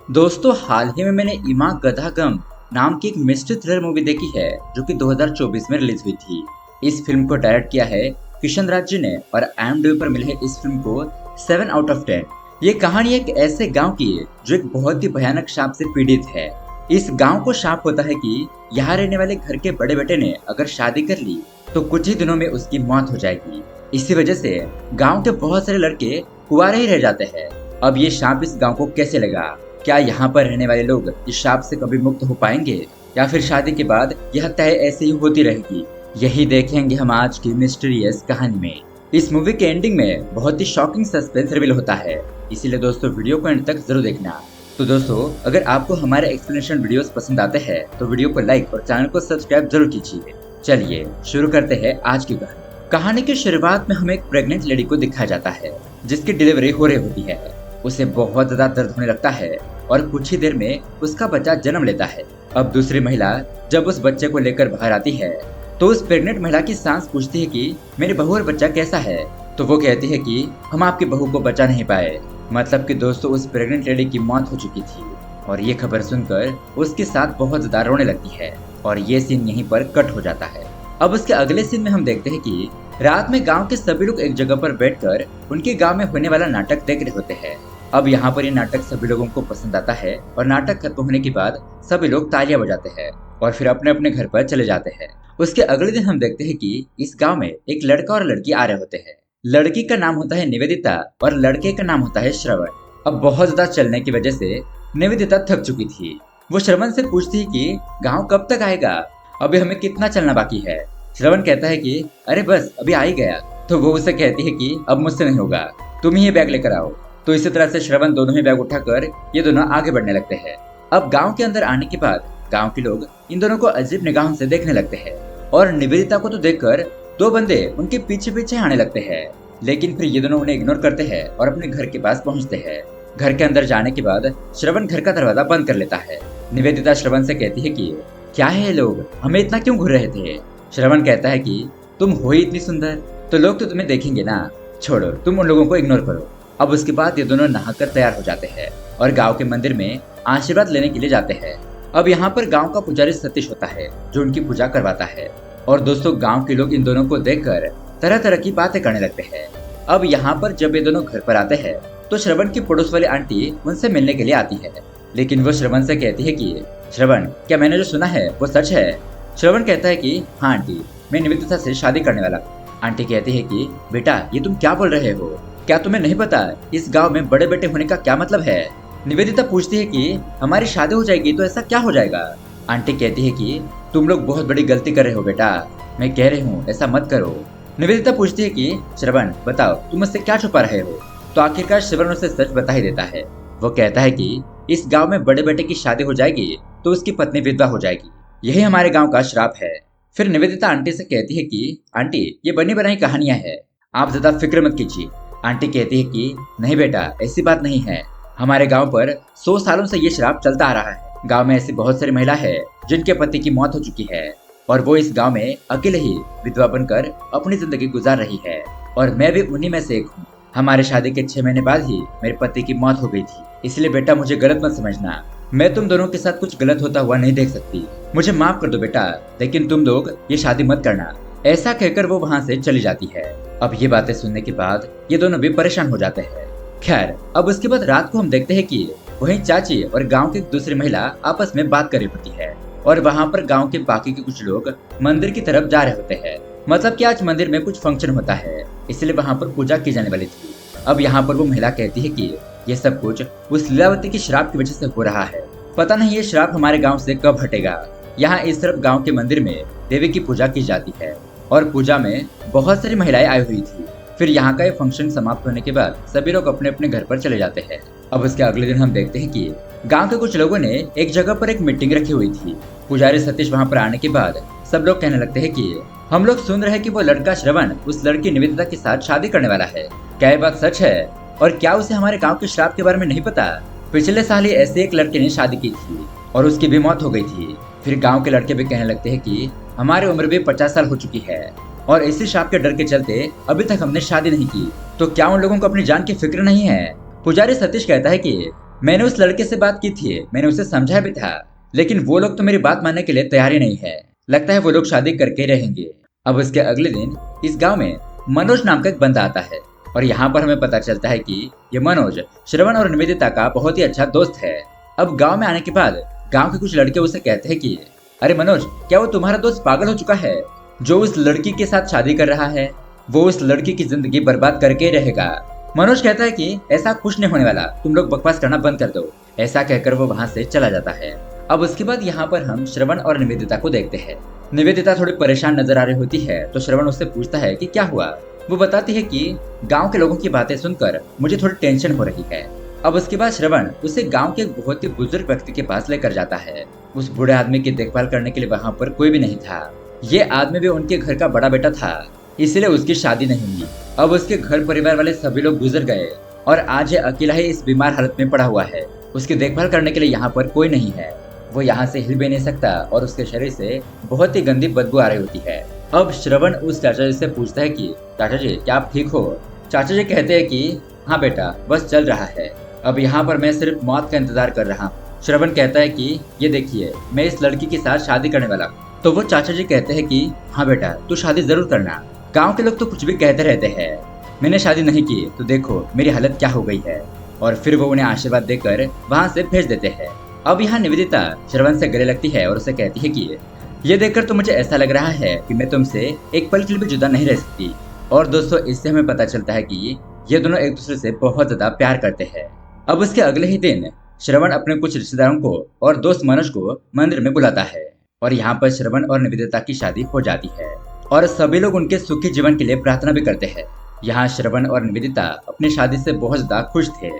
दोस्तों हाल ही में मैंने इमा गधा गम नाम की एक मिस्ट्री थ्रिलर मूवी देखी है जो कि 2024 में रिलीज हुई थी। इस फिल्म को डायरेक्ट किया है किशन राज जी ने और IMDb पर मिले है इस फिल्म को 7 आउट ऑफ 10। ये कहानी एक ऐसे गांव की है जो एक बहुत ही भयानक सांप से पीड़ित है। इस गांव को सांप होता है कि यहाँ रहने वाले घर के बड़े बेटे ने अगर शादी कर ली तो कुछ ही दिनों में उसकी मौत हो जाएगी। इसी वजह से गांव के बहुत सारे लड़के कुंवारे ही रह जाते हैं। अब ये सांप इस गांव को कैसे लगा, क्या यहाँ पर रहने वाले लोग इस शाप से कभी मुक्त हो पाएंगे या फिर शादी के बाद यह तय ऐसे ही होती रहेगी, यही देखेंगे हम आज की मिस्टीरियस कहानी में। इस मूवी के एंडिंग में बहुत ही शॉकिंग सस्पेंस रिवील होता है, इसीलिए दोस्तों वीडियो को एंड तक जरूर देखना। तो दोस्तों अगर आपको हमारे एक्सप्लेनेशन वीडियोस पसंद आते हैं तो वीडियो को लाइक और चैनल को सब्सक्राइब जरूर कीजिए। चलिए शुरू करते हैं आज की कहानी की शुरुआत में हमें एक प्रेग्नेंट लेडी को दिखाया जाता है जिसकी डिलीवरी हो रही होती है। उसे बहुत ज्यादा दर्द होने लगता है और कुछ ही देर में उसका बच्चा जन्म लेता है। अब दूसरी महिला जब उस बच्चे को लेकर बाहर आती है तो उस प्रेग्नेंट महिला की सांस पूछती है कि मेरी बहू और बच्चा कैसा है, तो वो कहती है कि हम आपकी बहू को बचा नहीं पाए। मतलब कि दोस्तों उस प्रेग्नेंट लेडी की मौत हो चुकी थी और ये खबर सुनकर उसके साथ बहुत ज्यादा रोने लगती है और ये सीन यहीं पर कट हो जाता है। अब उसके अगले सीन में हम देखते हैं कि रात में गांव के सभी लोग एक जगह पर बैठकर उनके गांव में होने वाला नाटक देख रहे होते हैं। अब यहाँ पर ये नाटक सभी लोगों को पसंद आता है और नाटक खत्म होने के बाद सभी लोग तालियां बजाते हैं और फिर अपने अपने घर पर चले जाते हैं। उसके अगले दिन हम देखते हैं कि इस गांव में एक लड़का और लड़की आ रहे होते हैं। लड़की का नाम होता है निवेदिता और लड़के का नाम होता है श्रवण। अब बहुत ज्यादा चलने की वजह से निवेदिता थक चुकी थी। वो श्रवण से पूछती है कि गाँव कब तक आएगा, अभी हमें कितना चलना बाकी है। श्रवण कहता है कि अरे बस अभी आ ही गया। तो वो उसे कहती है कि अब मुझसे नहीं होगा, तुम ही ये बैग लेकर आओ। तो इसी तरह से श्रवण दोनों ही बैग उठाकर ये दोनों आगे बढ़ने लगते हैं। अब गांव के अंदर आने के बाद गांव के लोग इन दोनों को अजीब निगाहों से देखने लगते हैं और निवेदिता को तो देखकर दो बंदे उनके पीछे पीछे आने लगते हैं, लेकिन फिर ये दोनों उन्हें इग्नोर करते हैं और अपने घर के पास पहुंचते हैं। घर के अंदर जाने के बाद श्रवण घर का दरवाजा बंद कर लेता है। निवेदिता श्रवण से कहती है कि क्या है ये लोग, हमें इतना क्यों घूर रहे थे। श्रवण कहता है कि तुम हो ही इतनी सुंदर तो लोग तो तुम्हें देखेंगे ना, छोड़ो तुम उन लोगों को इग्नोर करो। अब उसके बाद ये दोनों नहाकर तैयार हो जाते हैं और गांव के मंदिर में आशीर्वाद लेने के लिए जाते हैं। अब यहाँ पर गांव का पुजारी सतीश होता है जो उनकी पूजा करवाता है और दोस्तों गांव के लोग इन दोनों को देखकर तरह तरह की बातें करने लगते हैं। अब यहाँ पर जब ये दोनों घर पर आते हैं तो श्रवण की पड़ोस वाली आंटी उनसे मिलने के लिए आती है, लेकिन वो श्रवण से कहती है कि श्रवण क्या मैंने जो सुना है वो सच है। श्रवण कहता है कि हाँ आंटी, मैं निवेदिता से शादी करने वाला। आंटी कहती है कि बेटा ये तुम क्या बोल रहे हो, क्या तुम्हें नहीं पता इस गांव में बड़े बेटे होने का क्या मतलब है। निवेदिता पूछती है कि हमारी शादी हो जाएगी तो ऐसा क्या हो जाएगा। आंटी कहती है कि तुम लोग बहुत बड़ी गलती कर रहे हो बेटा, मैं कह रही हूँ ऐसा मत करो। निवेदिता पूछती है कि श्रवण बताओ तुम मुझसे क्या छुपा रहे हो। तो आखिरकार श्रवण उसे सच बता ही देता है। वो कहता है कि इस गाँव में बड़े बेटे की शादी हो जाएगी तो उसकी पत्नी विधवा हो जाएगी, यही हमारे गाँव का श्राप है। फिर निवेदिता आंटी से कहती है कि आंटी ये बनी बनाई कहानियां है, आप ज्यादा फिक्र मत कीजिए। आंटी कहती है कि नहीं बेटा ऐसी बात नहीं है, हमारे गांव पर 100 सालों से ये श्राप चलता आ रहा है। गांव में ऐसी बहुत सारी महिला है जिनके पति की मौत हो चुकी है और वो इस गांव में अकेले ही विधवा बनकर अपनी जिंदगी गुजार रही है और मैं भी उन्हीं में से एक हूँ। हमारे शादी के 6 महीने बाद ही मेरे पति की मौत हो गई थी, इसलिए बेटा मुझे गलत मत समझना, मैं तुम दोनों के साथ कुछ गलत होता हुआ नहीं देख सकती, मुझे माफ कर दो बेटा, लेकिन तुम लोग ये शादी मत करना। ऐसा कहकर वो वहाँ से चली जाती है। अब ये बातें सुनने के बाद ये दोनों भी परेशान हो जाते हैं। खैर अब उसके बाद रात को हम देखते हैं कि वहीं चाची और गांव की दूसरी महिला आपस में बात कर रही होती है और वहाँ पर गांव के बाकी के कुछ लोग मंदिर की तरफ जा रहे होते हैं। मतलब कि आज मंदिर में कुछ फंक्शन होता है, इसलिए वहाँ पर पूजा की जाने वाली थी। अब यहाँ पर वो महिला कहती है कि ये सब कुछ उस लीलावती की श्राप की वजह से हो रहा है, पता नहीं ये श्राप हमारे गाँव से कब हटेगा। यहाँ इस तरफ गाँव के मंदिर में देवी की पूजा की जाती है और पूजा में बहुत सारी महिलाएं आई हुई थी। फिर यहाँ का ये फंक्शन समाप्त होने के बाद सभी लोग अपने अपने घर पर चले जाते हैं। अब उसके अगले दिन हम देखते हैं कि गांव के कुछ लोगों ने एक जगह पर एक मीटिंग रखी हुई थी। पुजारी सतीश वहाँ पर आने के बाद सब लोग कहने लगते हैं कि हम लोग सुन रहे हैं कि वो लड़का श्रवण उस लड़की निवेदिता के साथ शादी करने वाला है, क्या ये बात सच है और क्या उसे हमारे गाँव के श्राप के बारे में नहीं पता। पिछले साल ही ऐसे एक लड़के ने शादी की थी और उसकी भी मौत हो गई थी। फिर गाँव के लड़के भी कहने लगते हैं कि हमारी उम्र भी 50 साल हो चुकी है और इसी श्राप के डर के चलते अभी तक हमने शादी नहीं की, तो क्या उन लोगों को अपनी जान की फिक्र नहीं है। पुजारी सतीश कहता है कि मैंने उस लड़के से बात की थी, मैंने उसे समझाया भी था, लेकिन वो लोग तो मेरी बात मानने के लिए तैयार ही नहीं है। लगता है वो लोग शादी करके रहेंगे। अब उसके अगले दिन इस गांव में मनोज नाम का एक बंदा आता है और यहाँ पर हमें पता चलता है कि ये मनोज श्रवण और निवेदिता का बहुत ही अच्छा दोस्त है। अब गांव में आने के बाद गांव के कुछ लड़के उसे कहते हैं कि अरे मनोज, क्या वो तुम्हारा दोस्त पागल हो चुका है जो उस लड़की के साथ शादी कर रहा है? वो उस लड़की की जिंदगी बर्बाद करके ही रहेगा। मनोज कहता है कि ऐसा कुछ नहीं होने वाला, तुम लोग बकवास करना बंद कर दो। ऐसा कहकर वो वहाँ से चला जाता है। अब उसके बाद यहाँ पर हम श्रवण और निवेदिता को देखते हैं। निवेदिता थोड़ी परेशान नजर आ रही होती है तो श्रवण उससे पूछता है कि क्या हुआ। वो बताती है कि गांव के लोगों की बातें सुनकर मुझे थोड़ी टेंशन हो रही है। अब उसके बाद श्रवण उसे गांव के एक बहुत ही बुजुर्ग व्यक्ति के पास लेकर जाता है। उस बूढ़े आदमी की देखभाल करने के लिए वहाँ पर कोई भी नहीं था। ये आदमी भी उनके घर का बड़ा बेटा था, इसलिए उसकी शादी नहीं हुई। अब उसके घर परिवार वाले सभी लोग गुजर गए और आज ये अकेला ही इस बीमार हालत में पड़ा हुआ है। उसकी देखभाल करने के लिए यहाँ पर कोई नहीं है। वो यहाँ से हिल भी नहीं सकता और उसके शरीर से बहुत ही गंदी बदबू आ रही होती है। अब श्रवण उस चाचा जी से पूछता है कि चाचा जी, क्या आप ठीक हो? चाचा जी कहते हैं कि हाँ बेटा, बस चल रहा है। अब यहाँ पर मैं सिर्फ मौत का इंतजार कर रहा हूँ। श्रवण कहता है कि ये देखिए, मैं इस लड़की के साथ शादी करने वाला हूँ। तो वो चाचा जी कहते हैं कि हाँ बेटा, तू शादी जरूर करना। गांव के लोग तो कुछ भी कहते रहते हैं, मैंने शादी नहीं की तो देखो मेरी हालत क्या हो गई है। और फिर वो उन्हें आशीर्वाद देकर वहाँ से भेज देते हैं। अब यहाँ निवेदिता श्रवण से गले लगती है और उसे कहती है कि ये देखकर तो मुझे ऐसा लग रहा है कि मैं तुमसे एक पल के लिए भी जुदा नहीं रह सकती। और दोस्तों, इससे हमें पता चलता है कि ये दोनों एक दूसरे से बहुत ज्यादा प्यार करते हैं। अब उसके अगले ही दिन श्रवण अपने कुछ रिश्तेदारों को और दोस्त मनोज को मंदिर में बुलाता है और यहाँ पर श्रवण और निवेदिता की शादी हो जाती है और सभी लोग उनके सुखी जीवन के लिए प्रार्थना भी करते हैं। यहाँ श्रवण और निवेदिता अपनी शादी से बहुत ज्यादा खुश थे।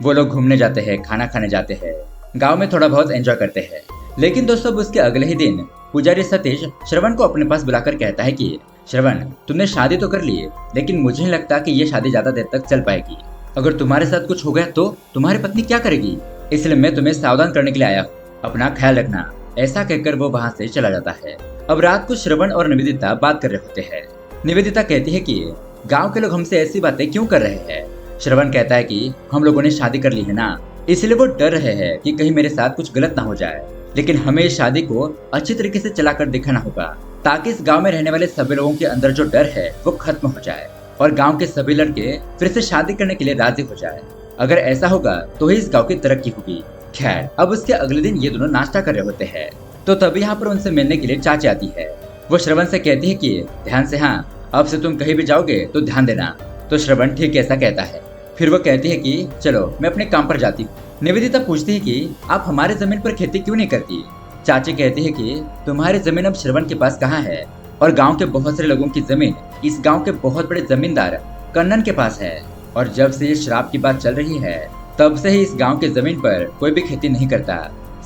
वो लोग घूमने जाते हैं, खाना खाने जाते हैं, गांव में थोड़ा बहुत एंजॉय करते हैं। लेकिन दोस्तों, उसके अगले ही दिन पुजारी सतीश श्रवण को अपने पास बुलाकर कहता है कि श्रवण, तुमने शादी तो कर ली, लेकिन मुझे नहीं लगता कि ये शादी ज्यादा देर तक चल पाएगी। अगर तुम्हारे साथ कुछ हो गया तो तुम्हारी पत्नी क्या करेगी? इसलिए मैं तुम्हें सावधान करने के लिए आया हूँ, अपना ख्याल रखना। ऐसा कहकर वो वहाँ से चला जाता है। अब रात को श्रवण और निवेदिता बात कर रहे होते हैं। निवेदिता कहती है कि गांव के लोग हमसे ऐसी बातें क्यों कर रहे हैं? श्रवण कहता है कि हम लोगों ने शादी कर ली है ना, इसलिए वो डर रहे हैं कि कहीं मेरे साथ कुछ गलत ना हो जाए। लेकिन हमें इस शादी को अच्छी तरीके से चलाकर दिखाना होगा ताकि इस गांव में रहने वाले सभी लोगों के अंदर जो डर है वो खत्म हो जाए और गांव के सभी लड़के फिर से शादी करने के लिए राजी हो जाए। अगर ऐसा होगा तो ही इस गांव की तरक्की होगी। खैर, अब उसके अगले दिन ये दोनों नाश्ता कर रहे होते हैं तो तभी यहाँ पर उनसे मिलने के लिए चाची आती है। वो श्रवण से कहती है कि ध्यान से, हाँ, अब से तुम कहीं भी जाओगे तो ध्यान देना। तो श्रवण ठीक ऐसा कहता है। फिर वो कहती है कि चलो मैं अपने काम पर जाती हूँ। निवेदिता पूछती है कि आप हमारे जमीन पर खेती क्यों नहीं करती? चाची कहती है कि तुम्हारी जमीन अब श्रवण के पास कहाँ है और गांव के बहुत सारे लोगों की जमीन इस गांव के बहुत बड़े जमींदार कन्नन के पास है। और जब से ये शराब की बात चल रही है तब से ही इस गांव के जमीन पर कोई भी खेती नहीं करता।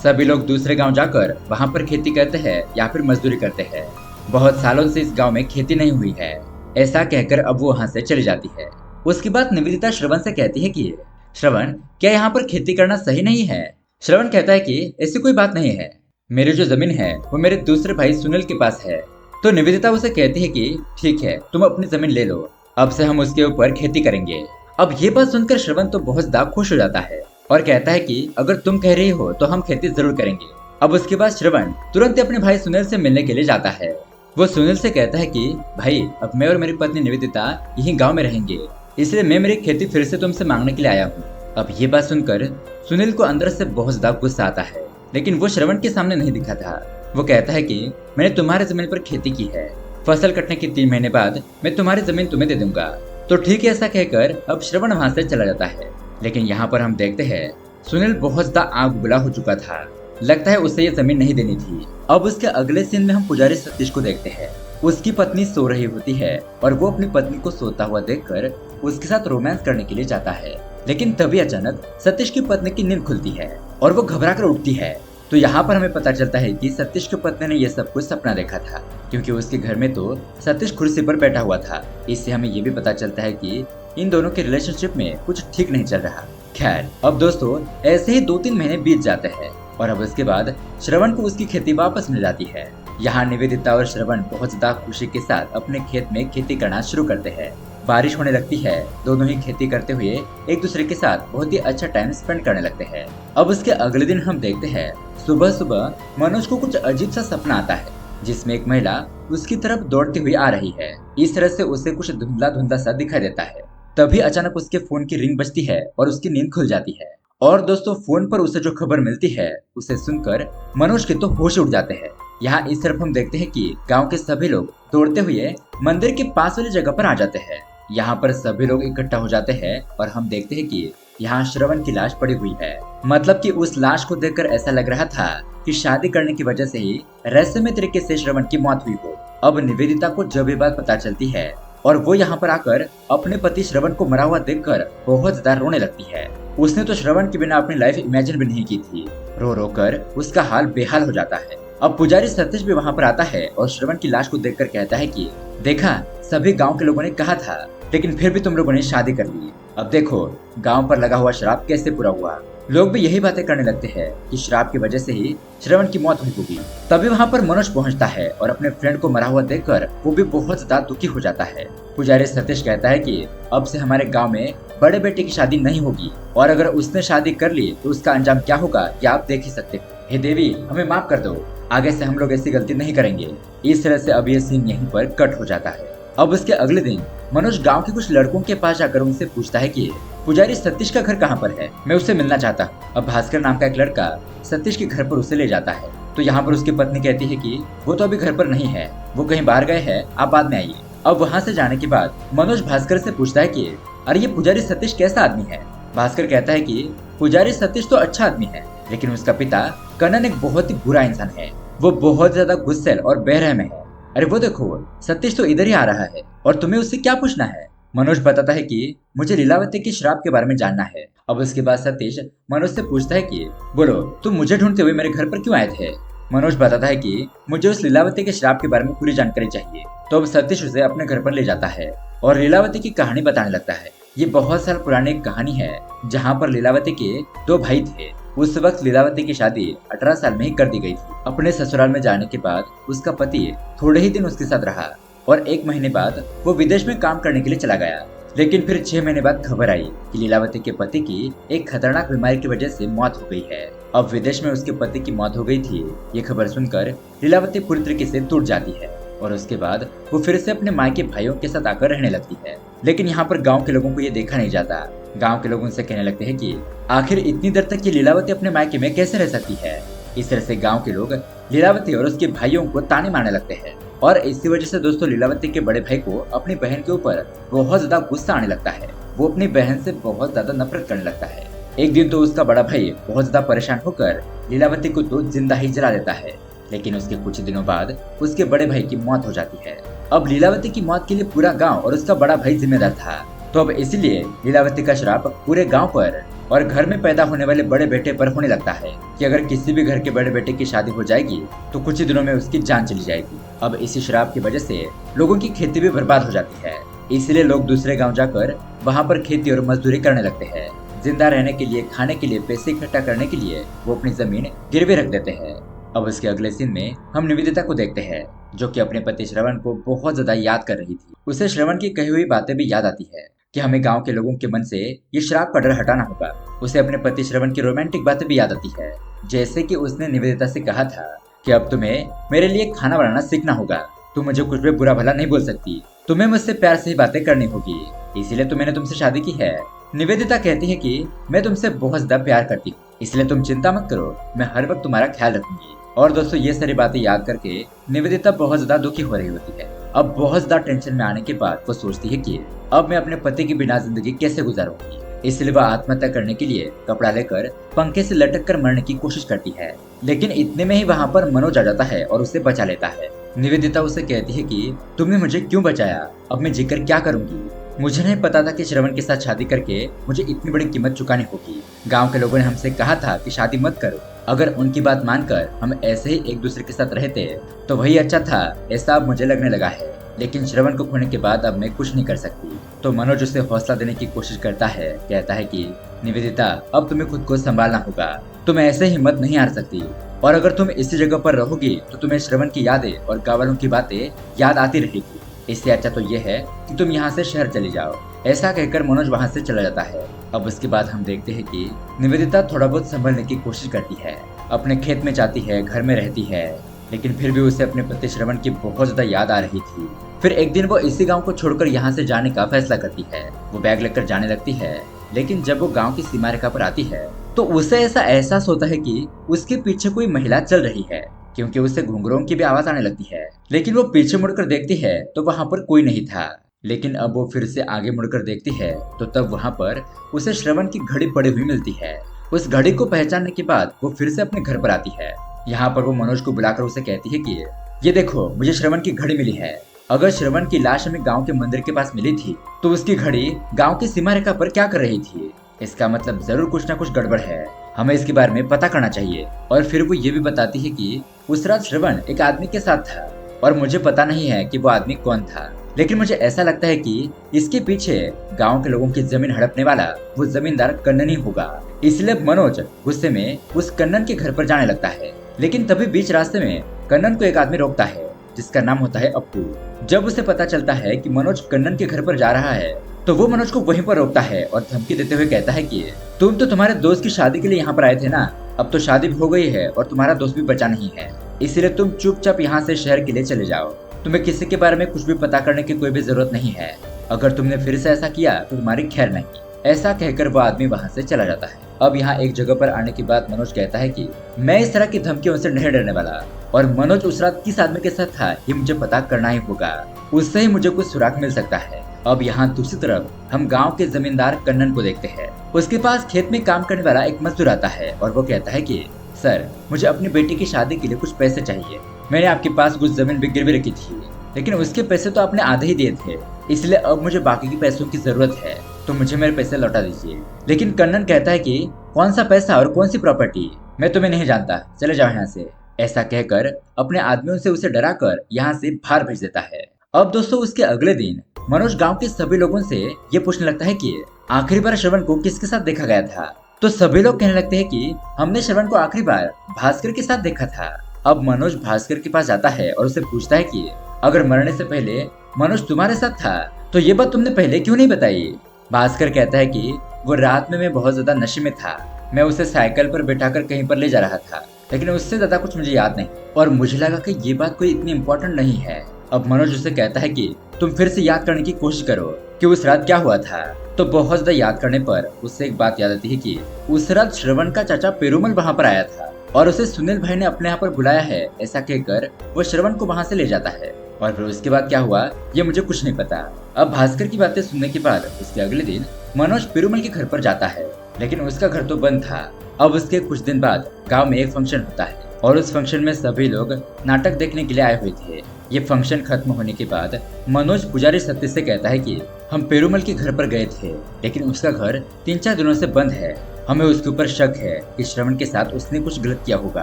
सभी लोग दूसरे गांव जाकर वहां पर खेती करते हैं या फिर मजदूरी करते हैं। बहुत सालों से इस गांव में खेती नहीं हुई है। ऐसा कहकर अब वो वहां से चली जाती है। उसके बाद निवेदिता श्रवण से कहती है कि श्रवण, क्या यहाँ पर खेती करना सही नहीं है? श्रवण कहता है कि ऐसी कोई बात नहीं है, मेरी जो जमीन है वो मेरे दूसरे भाई सुनील के पास है। तो निवेदिता उसे कहती है कि ठीक है, तुम अपनी जमीन ले लो, अब से हम उसके ऊपर खेती करेंगे। अब ये बात सुनकर श्रवण तो बहुत ज्यादा खुश हो जाता है और कहता है कि अगर तुम कह रही हो तो हम खेती जरूर करेंगे। अब उसके बाद श्रवण तुरंत अपने भाई सुनील से मिलने के लिए जाता है। वो सुनील से कहता है कि भाई, अब मैं और मेरी पत्नी निवेदिता यही गाँव में रहेंगे, इसलिए मैं मेरी खेती फिर से तुमसे मांगने के लिए आया हूँ। अब ये बात सुनकर सुनील को अंदर से बहुत ज्यादा गुस्सा आता है, लेकिन वो श्रवण के सामने नहीं दिखा था। वो कहता है कि मैंने तुम्हारे जमीन पर खेती की है, फसल कटने के 3 महीने बाद मैं तुम्हारी जमीन तुम्हें दे दूंगा। तो ठीक है, ऐसा कहकर अब श्रवण वहां से चला जाता है। लेकिन यहाँ पर हम देखते हैं सुनील बहुत ज्यादा आग उबला हो चुका था, लगता है उसे ये जमीन नहीं देनी थी। अब उसके अगले सीन में हम पुजारी सतीश को देखते हैं। उसकी पत्नी सो रही होती है और वो अपनी पत्नी को सोता हुआ देखकर उसके साथ रोमांस करने के लिए जाता है। लेकिन तभी अचानक सतीश की पत्नी की नींद खुलती है और वो घबरा कर उठती है। तो यहाँ पर हमें पता चलता है कि सतीश की पत्नी ने यह सब कुछ सपना देखा था, क्योंकि उसके घर में तो सतीश कुर्सी पर बैठा हुआ था। इससे हमें ये भी पता चलता है कि इन दोनों के रिलेशनशिप में कुछ ठीक नहीं चल रहा। खैर, अब दोस्तों ऐसे ही 2-3 महीने बीत जाते हैं और अब उसके बाद श्रवण को उसकी खेती वापस मिल जाती है। यहाँ निवेदिता और श्रवण बहुत ज्यादा खुशी के साथ अपने खेत में खेती करना शुरू करते हैं। बारिश होने लगती है। दोनों ही खेती करते हुए एक दूसरे के साथ बहुत ही अच्छा टाइम स्पेंड करने लगते हैं। अब उसके अगले दिन हम देखते हैं सुबह सुबह मनोज को कुछ अजीब सा सपना आता है, जिसमें एक महिला उसकी तरफ दौड़ती हुई आ रही है। इस तरह से उसे कुछ धुंधला धुंधला सा दिखाई देता है। तभी अचानक उसके फोन की रिंग बजती है और उसकी नींद खुल जाती है। और दोस्तों, फोन पर उसे जो खबर मिलती है उसे सुनकर मनोज के तो होश उड़ जाते हैं। यहाँ इस तरफ हम देखते हैं कि गांव के सभी लोग दौड़ते हुए मंदिर के पास वाली जगह पर आ जाते हैं। यहाँ पर सभी लोग इकट्ठा हो जाते हैं और हम देखते हैं कि यहाँ श्रवण की लाश पड़ी हुई है। मतलब कि उस लाश को देखकर ऐसा लग रहा था कि शादी करने की वजह से ही रहस्यमय तरीके से श्रवण की मौत हुई हो। अब निवेदिता को जब ये बात पता चलती है और वो यहाँ पर आकर अपने पति श्रवण को मरा हुआ देखकर बहुत ज्यादा रोने लगती है। उसने तो श्रवण के बिना अपनी लाइफ इमेजिन भी नहीं की थी। रो रो कर उसका हाल बेहाल हो जाता है। अब पुजारी सतीश भी वहाँ पर आता है और श्रवण की लाश को देखकर कहता है कि देखा, सभी गांव के लोगों ने कहा था, लेकिन फिर भी तुम लोगों ने शादी कर ली। अब देखो गांव पर लगा हुआ श्राप कैसे पूरा हुआ। लोग भी यही बातें करने लगते हैं कि श्राप की वजह से ही श्रवण की मौत हुई होगी। तभी वहाँ पर मनोज पहुँचता है और अपने फ्रेंड को मरा हुआ देखकर वो भी बहुत ज्यादा दुखी हो जाता है। पुजारी सतीश कहता है कि अब से हमारे गांव में बड़े बेटे की शादी नहीं होगी, और अगर उसने शादी कर ली तो उसका अंजाम क्या होगा ये आप देख ही सकते हो। हे देवी, हमें माफ कर दो, आगे से हम लोग ऐसी गलती नहीं करेंगे। इस तरह से अब ये सीन यहीं पर कट हो जाता है। अब उसके अगले दिन मनोज गांव के कुछ लड़कों के पास जाकर उनसे पूछता है कि पुजारी सतीश का घर कहाँ पर है, मैं उससे मिलना चाहता हूँ। अब भास्कर नाम का एक लड़का सतीश के घर पर उसे ले जाता है। तो यहाँ पर उसकी पत्नी कहती है कि वो तो अभी घर पर नहीं है, वो कहीं बाहर गए हैं, आप बाद में आइए। अब वहाँ से जाने के बाद मनोज भास्कर से पूछता है कि अरे ये पुजारी सतीश कैसा आदमी है। भास्कर कहता है कि पुजारी सतीश तो अच्छा आदमी है, लेकिन उसका पिता कनन एक बहुत ही बुरा इंसान है। वो बहुत ज्यादा गुस्सैल और बेरहम है। अरे वो देखो, सतीश तो इधर ही आ रहा है और तुम्हें उससे क्या पूछना है। मनोज बताता है कि मुझे लीलावती के श्राप के बारे में जानना है। अब उसके बाद सतीश मनोज से पूछता है कि बोलो, तुम मुझे ढूंढते हुए मेरे घर पर क्यों आए थे। मनोज बताता है कि मुझे उस लीलावती के श्राप के बारे में पूरी जानकारी चाहिए। तो अब सतीश उसे अपने घर पर ले जाता है और लीलावती की कहानी बताने लगता है। ये बहुत साल पुरानी एक कहानी है जहाँ पर लीलावती के दो भाई थे। उस वक्त लीलावती की शादी 18 साल में ही कर दी गई थी। अपने ससुराल में जाने के बाद उसका पति थोड़े ही दिन उसके साथ रहा और 1 महीने बाद वो विदेश में काम करने के लिए चला गया। लेकिन फिर 6 महीने बाद खबर आई कि लीलावती के पति की एक खतरनाक बीमारी की वजह से मौत हो गई है। अब विदेश में उसके पति की मौत हो गई थी। ये खबर सुनकर लीलावती पूरी तरीके से टूट जाती है और उसके बाद वो फिर से अपने मायके भाइयों के साथ आकर रहने लगती है। लेकिन यहाँ पर गांव के लोगों को ये देखा नहीं जाता। गांव के लोग उनसे कहने लगते हैं कि आखिर इतनी देर तक ये लीलावती अपने मायके में कैसे रह सकती है। इस तरह से गांव के लोग लीलावती और उसके भाइयों को ताने मारने लगते हैं और इसी वजह से दोस्तों लीलावती के बड़े भाई को अपनी बहन के ऊपर बहुत ज्यादा गुस्सा आने लगता है। वो अपनी बहन से बहुत ज्यादा नफरत करने लगता है। एक दिन तो उसका बड़ा भाई बहुत ज्यादा परेशान होकर लीलावती को तो जिंदा ही जला देता है। लेकिन उसके कुछ दिनों बाद उसके बड़े भाई की मौत हो जाती है। अब लीलावती की मौत के लिए पूरा गांव और उसका बड़ा भाई जिम्मेदार था। तो अब इसीलिए लीलावती का श्राप पूरे गांव पर और घर में पैदा होने वाले बड़े बेटे पर होने लगता है कि अगर किसी भी घर के बड़े बेटे की शादी हो जाएगी तो कुछ ही दिनों में उसकी जान चली जाएगी। अब इसी श्राप की वजह से लोगों की खेती भी बर्बाद हो जाती है। इसलिए लोग दूसरे गाँव जाकर वहाँ पर खेती और मजदूरी करने लगते हैं। जिंदा रहने के लिए, खाने के लिए, पैसे इकट्ठा करने के लिए वो अपनी जमीन गिरवी रख देते हैं। अब उसके अगले सीन में हम निवेदिता को देखते हैं जो कि अपने पति श्रवण को बहुत ज्यादा याद कर रही थी। उसे श्रवण की कही हुई बातें भी याद आती है कि हमें गांव के लोगों के मन से ये श्राप का डर हटाना होगा। उसे अपने पति श्रवण की रोमांटिक बातें भी याद आती है, जैसे कि उसने निवेदिता से कहा था कि अब तुम्हें मेरे लिए खाना बनाना सीखना होगा। तुम मुझे कुछ भी बुरा भला नहीं बोल सकती, तुम्हें मुझसे प्यार से ही बातें करनी होगी, इसीलिए तो मैंने तुमसे शादी की है। निवेदिता कहती है कि मैं तुमसे बहुत ज्यादा प्यार करती हूँ, इसलिए तुम चिंता मत करो, मैं हर वक्त तुम्हारा ख्याल रखूंगी। और दोस्तों ये सारी बातें याद करके निवेदिता बहुत ज्यादा दुखी हो रही होती है। अब बहुत ज्यादा टेंशन में आने के बाद वो सोचती है कि अब मैं अपने पति के बिना जिंदगी कैसे गुजारूंगी। इसलिए वह आत्महत्या करने के लिए कपड़ा लेकर पंखे से लटक कर मरने की कोशिश करती है। लेकिन इतने में ही वहाँ पर मनोज आ जाता है और उसे बचा लेता है। निवेदिता उसे कहती है कि तुमने मुझे क्यों बचाया, अब मैं जीकर क्या करूंगी। मुझे नहीं पता था कि श्रवण के साथ शादी करके मुझे इतनी बड़ी कीमत चुकानी होगी। गांव के लोगों ने हमसे कहा था कि शादी मत करो, अगर उनकी बात मानकर हम ऐसे ही एक दूसरे के साथ रहते तो वही अच्छा था, ऐसा अब मुझे लगने लगा है। लेकिन श्रवण को खोने के बाद अब मैं कुछ नहीं कर सकती। तो मनोज उसे हौसला देने की कोशिश करता है, कहता है कि निवेदिता अब तुम्हें खुद को संभालना होगा, तुम ऐसे हिम्मत नहीं हार सकती, और अगर तुम इसी जगह पर रहोगी तो तुम्हें श्रवण की यादें और गाँव वालों की बातें याद आती रहेगी। इससे अच्छा तो ये है कि तुम यहाँ से शहर चले जाओ। ऐसा कहकर मनोज वहाँ से चला जाता है। अब उसके बाद हम देखते हैं कि निवेदिता थोड़ा बहुत संभलने की कोशिश करती है, अपने खेत में जाती है, घर में रहती है, लेकिन फिर भी उसे अपने पति श्रवण की बहुत ज्यादा याद आ रही थी। फिर एक दिन वो इसी गांव को छोड़कर यहाँ से जाने का फैसला करती है। वो बैग लेकर जाने लगती है, लेकिन जब वो गांव की सीमा रेखा पर आती है तो उसे ऐसा एहसास होता है कि उसके पीछे कोई महिला चल रही है, क्योंकि उसे घुंघरों की भी आवाज आने लगती है। लेकिन वो पीछे मुड़कर देखती है तो वहाँ पर कोई नहीं था। लेकिन अब वो फिर से आगे मुड़कर देखती है तो तब वहाँ पर उसे श्रवण की घड़ी पड़ी हुई मिलती है। उस घड़ी को पहचानने के बाद वो फिर से अपने घर पर आती है। यहाँ पर वो मनोज को बुलाकर उसे कहती है कि ये देखो, मुझे श्रवण की घड़ी मिली है। अगर श्रवण की लाश हमें गांव के मंदिर के पास मिली थी तो उसकी घड़ी गांव की सीमा रेखा पर क्या कर रही थी? इसका मतलब जरूर कुछ ना कुछ गड़बड़ है, हमें इसके बारे में पता करना चाहिए। और फिर वो ये भी बताती है कि उस रात श्रवण एक आदमी के साथ था और मुझे पता नहीं है कि वो आदमी कौन था, लेकिन मुझे ऐसा लगता है कि इसके पीछे गांव के लोगों की जमीन हड़पने वाला वो जमींदार कन्नन ही होगा। इसलिए मनोज गुस्से में उस कन्नन के घर पर जाने लगता है। लेकिन तभी बीच रास्ते में कन्नन को एक आदमी रोकता है जिसका नाम होता है अप्पू। जब उसे पता चलता है कि मनोज कन्नन के घर पर जा रहा है तो वो मनोज को वहीं पर रोकता है और धमकी देते हुए कहता है कि तुम तो तुम्हारे दोस्त की शादी के लिए यहाँ पर आए थे ना, अब तो शादी भी हो गई है और तुम्हारा दोस्त भी बचा नहीं है, इसलिए तुम चुपचाप यहाँ से शहर के लिए चले जाओ। तुम्हें किसी के बारे में कुछ भी पता करने की कोई भी जरूरत नहीं है। अगर तुमने फिर से ऐसा किया तो तुम्हारी खैर नहीं। ऐसा कहकर वो आदमी वहाँ से चला जाता है। अब यहाँ एक जगह पर आने के बाद मनोज कहता है कि मैं इस तरह की धमकियों से नहीं डरने वाला, और मनोज उस रात किस आदमी के साथ था ये मुझे पता करना ही होगा, उससे ही मुझे कुछ सुराग मिल सकता है। अब यहाँ दूसरी तरफ हम गांव के जमींदार कन्नन को देखते हैं। उसके पास खेत में काम करने वाला एक मजदूर आता है और वो कहता है कि सर, मुझे अपनी बेटी की शादी के लिए कुछ पैसे चाहिए। मैंने आपके पास कुछ जमीन भी गिरवी रखी थी, लेकिन उसके पैसे तो आपने आधे ही दिए थे, इसलिए अब मुझे बाकी के पैसों की जरूरत है, तो मुझे मेरे पैसे लौटा दीजिए। लेकिन कन्नन कहता है कि कौन सा पैसा और कौन सी प्रॉपर्टी, मैं तुम्हें नहीं जानता, चले जाओ यहाँ से। ऐसा कहकर अपने आदमियों से उसे डराकर यहाँ से बाहर भेज देता है। अब दोस्तों उसके अगले दिन मनोज गांव के सभी लोगों से ये पूछने लगता है कि आखिरी बार श्रवण को किसके साथ देखा गया था। तो सभी लोग कहने लगते हैं कि हमने श्रवण को आखिरी बार भास्कर के साथ देखा था। अब मनोज भास्कर के पास जाता है और उसे पूछता है कि अगर मरने से पहले मनोज तुम्हारे साथ था तो ये बात तुमने पहले क्यों नहीं बताई। भास्कर कहता है कि वो रात में मैं बहुत ज्यादा नशे में था, मैं उसे साइकिल पर बैठाकर कहीं पर ले जा रहा था, लेकिन उससे ज्यादा कुछ मुझे याद नहीं और मुझे लगा कि ये बात कोई इतनी इम्पोर्टेंट नहीं है। अब मनोज उसे कहता है कि तुम फिर से याद करने की कोशिश करो कि उस रात क्या हुआ था। तो बहुत ज्यादा याद करने पर उससे एक बात याद आती है कि उस रात श्रवण का चाचा पेरुमल वहाँ पर आया था और उसे सुनील भाई ने अपने यहाँ पर बुलाया है। ऐसा कहकर वो श्रवण को वहाँ से ले जाता है और फिर उसके बाद क्या हुआ ये मुझे कुछ नहीं पता। अब भास्कर की बातें सुनने के बाद उसके अगले दिन मनोज पेरुमल के घर पर जाता है, लेकिन उसका घर तो बंद था। अब उसके कुछ दिन बाद गांव में एक फंक्शन होता है और उस फंक्शन में सभी लोग नाटक देखने के लिए आए हुए थे। ये फंक्शन खत्म होने के बाद मनोज पुजारी सत्य से कहता है कि हम पेरुमल के घर पर गए थे, लेकिन उसका घर 3-4 दिनों से बंद है। हमें उसके ऊपर शक है कि श्रवण के साथ उसने कुछ गलत किया होगा,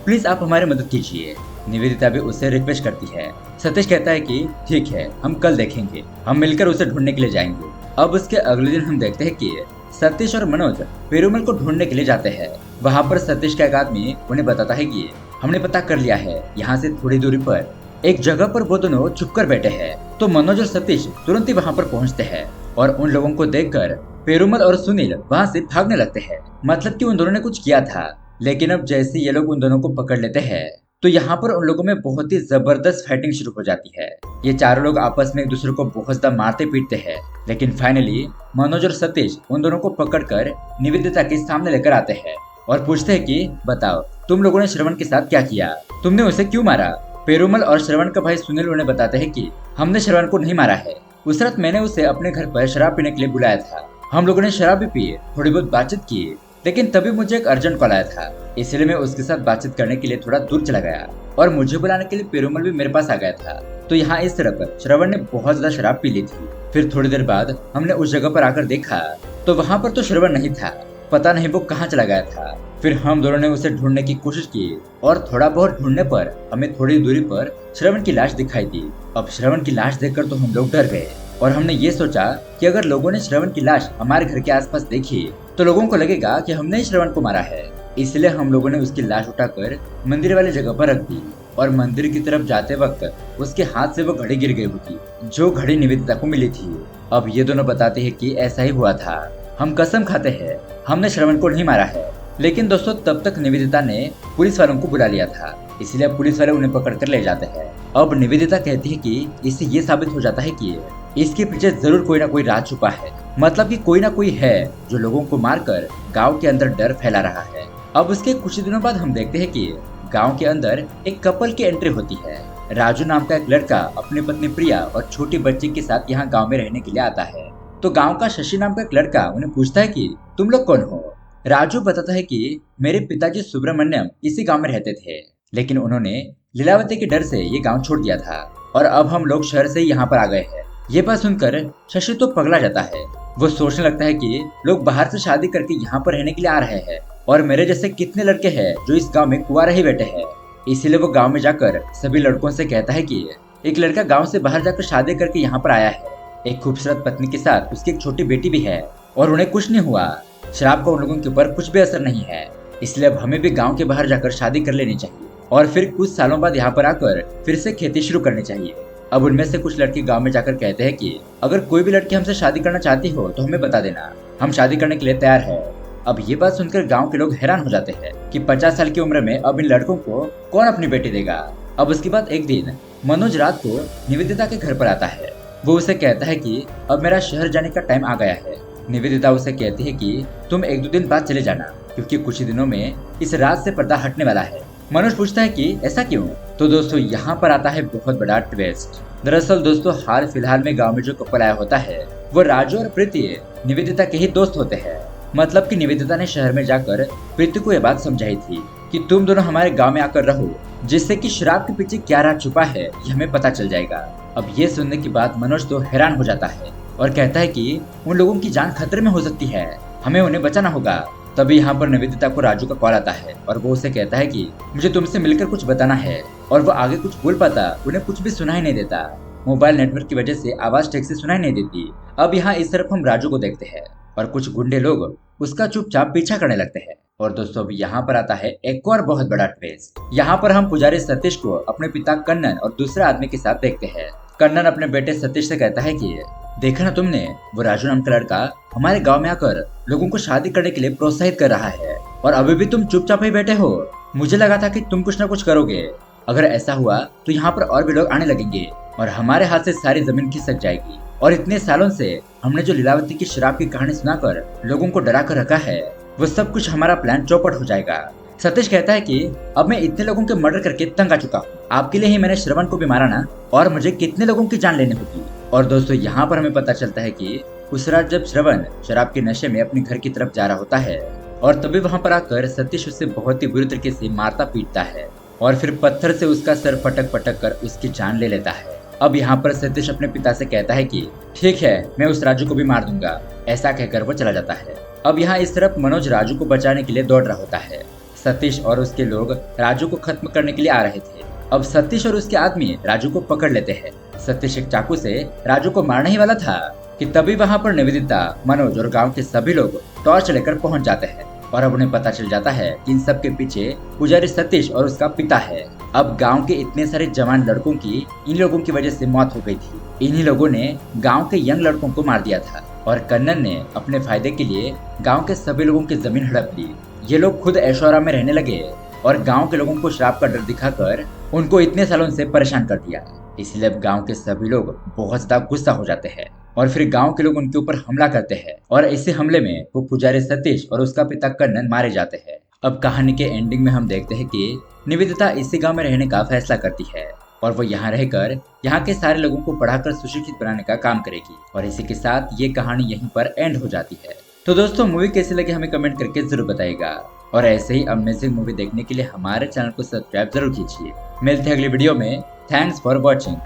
प्लीज आप हमारी मदद कीजिए। निवेदिता भी उससे रिक्वेस्ट करती है। सतीश कहता है कि ठीक है, हम कल देखेंगे, हम मिलकर उसे ढूंढने के लिए जाएंगे। अब उसके अगले दिन हम देखते हैं कि सतीश और मनोज पेरुमल को ढूंढने के लिए जाते हैं। वहाँ पर सतीश का एक आदमी उन्हें बताता है कि हमने पता कर लिया है, यहाँ से थोड़ी दूरी पर एक जगह पर वो दोनों छुपकर बैठे हैं। तो मनोज और सतीश तुरंत ही वहाँ पर पहुँचते हैं और उन लोगों को देखकर पेरुमल और सुनील वहाँ से भागने लगते हैं। मतलब कि उन दोनों ने कुछ किया था, लेकिन अब जैसे ये लोग उन दोनों को पकड़ लेते हैं तो यहाँ पर उन लोगों में बहुत ही जबरदस्त फाइटिंग शुरू हो जाती है। ये चारों लोग आपस में एक दूसरे को बहुत ज्यादा मारते पीटते हैं, लेकिन फाइनली मनोज और सतीश उन दोनों को पकड़कर निवेदिता के सामने लेकर आते हैं और पूछते हैं कि बताओ तुम लोगों ने श्रवण के साथ क्या किया, तुमने उसे क्यों मारा। पेरुमल और श्रवण का भाई सुनील उन्हें बताते हैं कि हमने श्रवण को नहीं मारा है, उस रात मैंने उसे अपने घर पर शराब पीने के लिए बुलाया था। हम लोगों ने शराब भी पी, थोड़ी बहुत बातचीत की, लेकिन तभी मुझे एक अर्जेंट कॉल आया था, इसलिए मैं उसके साथ बातचीत करने के लिए थोड़ा दूर चला गया और मुझे बुलाने के लिए पेरुमल भी मेरे पास आ गया था। तो यहाँ इस तरफ श्रवण ने बहुत ज्यादा शराब पी ली थी। फिर थोड़ी देर बाद हमने उस जगह पर आकर देखा तो वहाँ पर तो श्रवण नहीं था, पता नहीं वो कहाँ चला गया था। फिर हम दोनों ने उसे ढूंढने की कोशिश की और थोड़ा बहुत ढूंढने पर हमें थोड़ी दूरी पर श्रवण की लाश दिखाई दी। अब श्रवण की लाश देखकर तो हम लोग डर गए और हमने ये सोचा कि अगर लोगों ने श्रवण की लाश हमारे घर के आसपास देखी तो लोगों को लगेगा कि हमने ही श्रवण को मारा है, इसलिए हम लोगों ने उसकी लाश उठाकर मंदिर वाली जगह पर रख दी। और मंदिर की तरफ जाते वक्त उसके हाथ से वो घड़ी गिर गई होगी, जो घड़ी निवेदिता को मिली थी। अब ये दोनों बताते हैं कि ऐसा ही हुआ था। हम कसम खाते हैं हमने श्रवण को नहीं मारा है। लेकिन दोस्तों तब तक निवेदिता ने पुलिस वालों को बुला लिया था, इसलिए पुलिस वाले उन्हें पकड़ कर ले जाते हैं। अब निवेदिता कहती है कि इससे ये साबित हो जाता है कि इसके पीछे जरूर कोई ना कोई राज छुपा है, मतलब कि कोई ना कोई है जो लोगों को मारकर गांव के अंदर डर फैला रहा है। अब उसके कुछ दिनों बाद हम देखते हैं कि गांव के अंदर एक कपल की एंट्री होती है। राजू नाम का एक लड़का अपनी पत्नी प्रिया और छोटी बच्ची के साथ यहाँ गांव में रहने के लिए आता है। तो गांव का शशि नाम का एक लड़का उन्हें पूछता है कि तुम लोग कौन हो। राजू बताता है कि मेरे पिताजी सुब्रमण्यम इसी गांव में रहते थे, लेकिन उन्होंने लीलावती के डर से ये गांव छोड़ दिया था और अब हम लोग शहर से यहाँ पर आ गए हैं। ये बात सुनकर शशि तो पगला जाता है। वो सोचने लगता है कि लोग बाहर से शादी करके यहाँ पर रहने के लिए आ रहे हैं और मेरे जैसे कितने लड़के हैं जो इस गांव में कुंवारे ही बैठे हैं। इसीलिए वो गांव में जाकर सभी लड़कों से कहता है कि एक लड़का गांव से बाहर जाकर शादी करके यहाँ पर आया है। एक खूबसूरत पत्नी के साथ उसकी एक छोटी बेटी भी है और उन्हें कुछ नहीं हुआ। शराब का उन लोगों के ऊपर कुछ भी असर नहीं है, इसलिए अब हमें भी गाँव के बाहर जाकर शादी कर लेनी चाहिए और फिर कुछ सालों बाद यहाँ पर आकर फिर से खेती शुरू करनी चाहिए। अब उनमें से कुछ लड़के गांव में जाकर कहते हैं कि अगर कोई भी लड़की हमसे शादी करना चाहती हो तो हमें बता देना, हम शादी करने के लिए तैयार है। अब ये बात सुनकर गांव के लोग हैरान हो जाते हैं कि 50 साल की उम्र में अब इन लड़कों को कौन अपनी बेटी देगा। अब उसके बाद एक दिन मनोज रात को निवेदिता के घर पर आता है। वो उसे कहता है कि अब मेरा शहर जाने का टाइम आ गया है। निवेदिता उसे कहती है कि तुम 1-2 दिन बाद चले जाना, क्योंकि कुछ ही दिनों में इस रात से पर्दा हटने वाला है। मनोज पूछता है कि ऐसा क्यों। तो दोस्तों यहाँ पर आता है बहुत बड़ा ट्विस्ट। दरअसल दोस्तों हाल फिलहाल में गांव में जो कपल आया होता है वो राजू और प्रीति निवेदिता के ही दोस्त होते हैं। मतलब कि निवेदिता ने शहर में जाकर प्रीति को यह बात समझाई थी कि तुम दोनों हमारे गांव में आकर रहो, जिससे कि शराब के पीछे क्या राज छुपा है ये हमें पता चल जाएगा। अब ये सुनने के बाद मनोज तो हैरान हो जाता है और कहता है कि उन लोगों की जान खतरे में हो सकती है, हमें उन्हें बचाना होगा। तभी यहाँ पर निवेदिता को राजू का कॉल आता है और वो उसे कहता है कि मुझे तुमसे मिलकर कुछ बताना है। और वो आगे कुछ बोल पाता उन्हें कुछ भी सुनाई नहीं देता। मोबाइल नेटवर्क की वजह से आवाज ठीक से सुनाई नहीं देती। अब यहाँ इस तरफ हम राजू को देखते हैं और कुछ गुंडे लोग उसका चुपचाप पीछा करने लगते हैं। और दोस्तों अब यहाँ पर आता है एक और बहुत बड़ा ट्विस्ट। यहाँ पर हम पुजारी सतीश को अपने पिता कन्नन और दूसरे आदमी के साथ देखते हैं। कन्नन अपने बेटे सतीश से कहता है कि देखा ना तुमने, वो राजू नाम का लड़का हमारे गांव में आकर लोगों को शादी करने के लिए प्रोत्साहित कर रहा है और अभी भी तुम चुपचाप ही बैठे हो। मुझे लगा था कि तुम कुछ ना कुछ करोगे। अगर ऐसा हुआ तो यहाँ पर और भी लोग आने लगेंगे और हमारे हाथ से सारी जमीन खिसक जाएगी। और इतने सालों से हमने जो लीलावती की शराब की कहानी सुनाकर लोगों को डरा कर रखा है, वो सब कुछ हमारा प्लान चौपट हो जाएगा। सतीश कहता है कि अब मैं इतने लोगों के मर्डर करके तंग आ चुका हूँ। आपके लिए ही मैंने श्रवण को भी मारा ना, और मुझे कितने लोगों की जान लेनी होगी। और दोस्तों यहाँ पर हमें पता चलता है कि उस रात जब श्रवण शराब के नशे में अपने घर की तरफ जा रहा होता है और तभी वहाँ पर आकर सतीश उसे बहुत ही बुरी तरीके से मारता पीटता है और फिर पत्थर से उसका सर पटक पटक कर उसकी जान ले लेता है। अब यहाँ पर सतीश अपने पिता से कहता है कि ठीक है, मैं उस राजू को भी मार दूंगा। ऐसा कहकर वो चला जाता है। अब यहाँ इस तरफ मनोज राजू को बचाने के लिए दौड़ रहा होता है। सतीश और उसके लोग राजू को खत्म करने के लिए आ रहे थे। अब सतीश और उसके आदमी राजू को पकड़ लेते हैं। सतीश एक चाकू से राजू को मारने ही वाला था कि तभी वहाँ पर निवेदिता, मनोज और गांव के सभी लोग टॉर्च लेकर पहुँच जाते हैं और अब उन्हें पता चल जाता है कि इन सब के पीछे पुजारी सतीश और उसका पिता है। अब गांव के इतने सारे जवान लड़कों की इन लोगों की वजह से मौत हो गई थी। इन्हीं लोगों ने गांव के यंग लड़कों को मार दिया था और कन्नन ने अपने फायदे के लिए गांव के सभी लोगों की जमीन हड़प ली। ये लोग खुद ऐशोआराम में रहने लगे और गांव के लोगों को श्राप का डर दिखाकर उनको इतने सालों से परेशान कर दिया। इसलिए अब गांव के सभी लोग बहुत ज्यादा गुस्सा हो जाते हैं और फिर गांव के लोग उनके ऊपर हमला करते हैं और इसी हमले में वो पुजारी सतीश और उसका पिता कन्नन मारे जाते हैं। अब कहानी के एंडिंग में हम देखते हैं कि निवेदिता इसी गांव में रहने का फैसला करती है और वो यहाँ रहकर यहाँ के सारे लोगों को पढ़ाकर सुशिक्षित बनाने का काम करेगी। और इसी के साथ ये कहानी यहीं पर एंड हो जाती है। तो दोस्तों मूवी कैसी लगी हमें कमेंट करके जरूर बताइएगा और ऐसे ही अमेजिंग मूवी देखने के लिए हमारे चैनल को सब्सक्राइब जरूर कीजिए। मिलते हैं अगली वीडियो में। Thanks for watching.